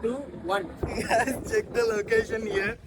2, 1. Guys, check the location here.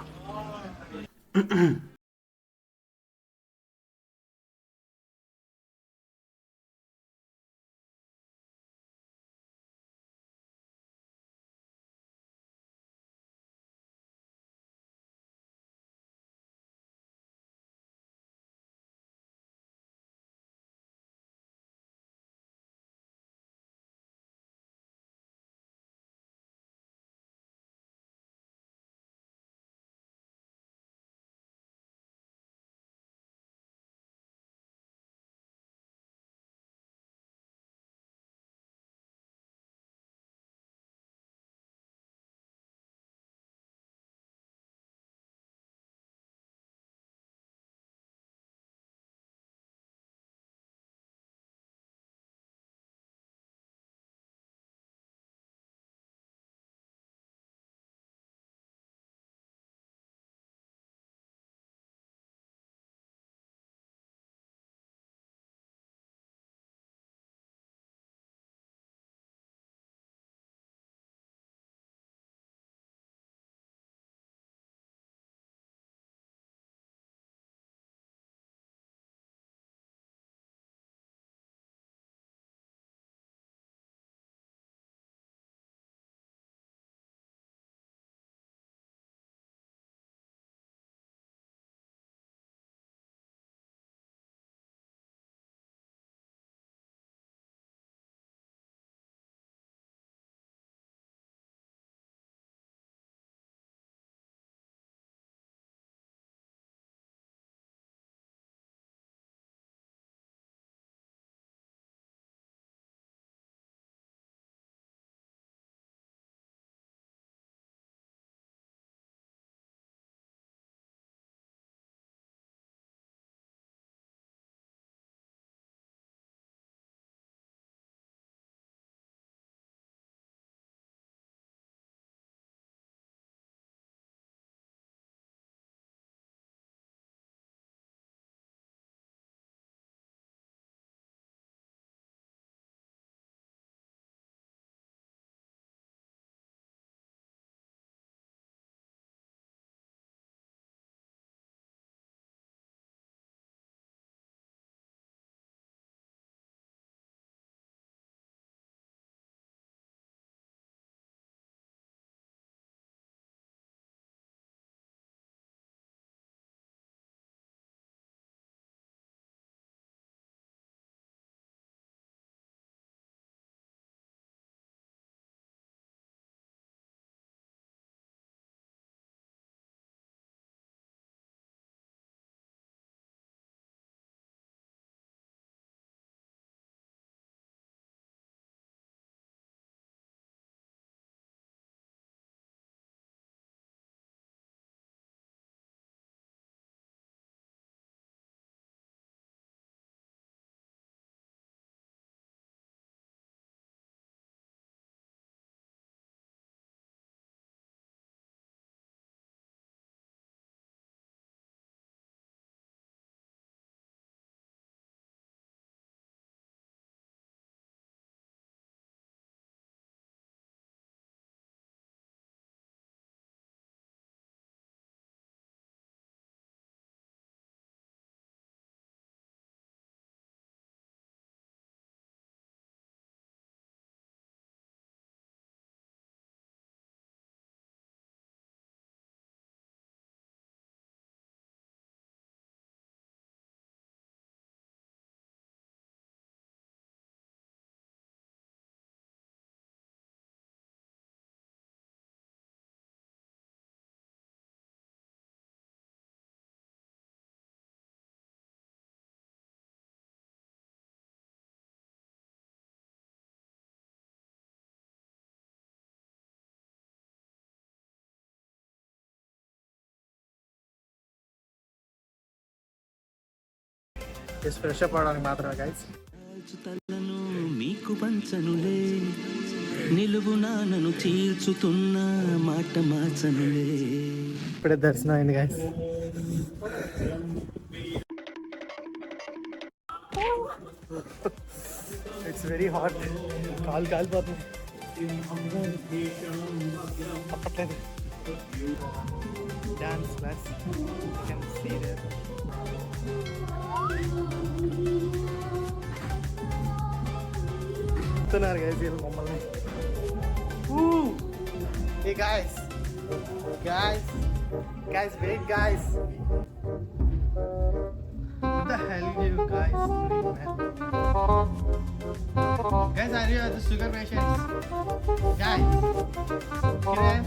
Just fresh up avడానికి మాత్రమే guys. తలను మీకు పంచనులే నిలువునా నన్ను చీల్చుతున్న మాట మార్చనులే. ఇప్పుడే దర్శనం అయింది guys. It's very hot. కాలిపోతుంది. తప్పట్లేదు. డాన్స్ క్లాస్ చెప్తున్నారు గైస్ వీళ్ళు మమ్మల్ని. Hey guys, wait guys. What the hell are you guys doing, man? Guys, are you the sugar patients? Guys, can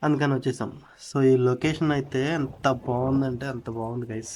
అందుకని వచ్చేసాం. సో ఈ లొకేషన్ అయితే ఎంత బాగుందంటే అంత బాగుంది గైస్.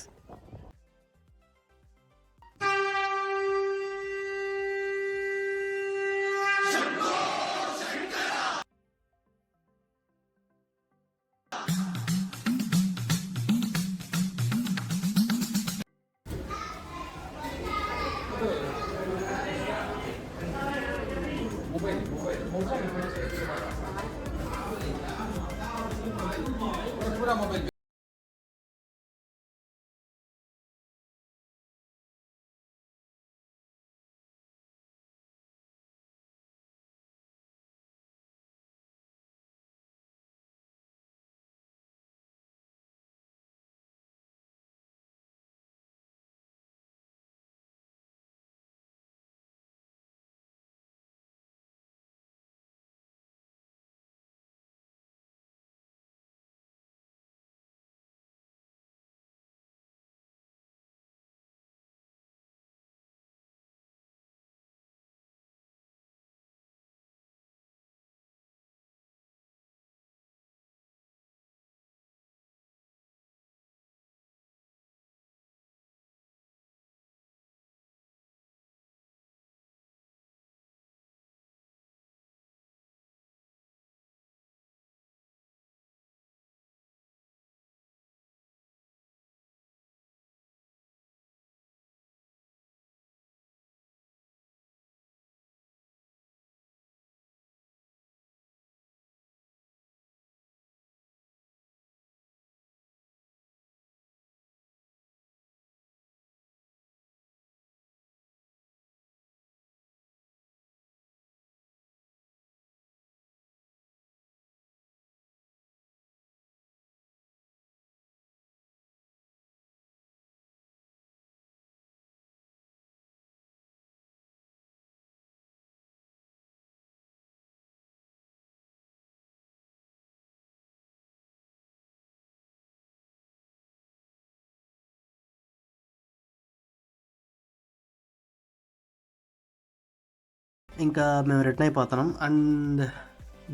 ఇంకా మేము రిటర్న్ అయిపోతున్నాం. And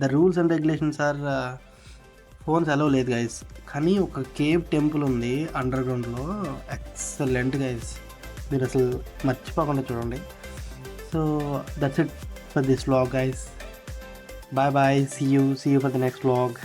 the rules and regulations are phones allow లేదు గైస్, కానీ ఒక కేవ్ టెంపుల్ ఉంది అండర్ గ్రౌండ్లో, ఎక్సలెంట్ గైస్. మీరు అసలు మర్చిపోకుండా చూడండి. So that's it for this vlog guys. Bye bye, see you for the next vlog.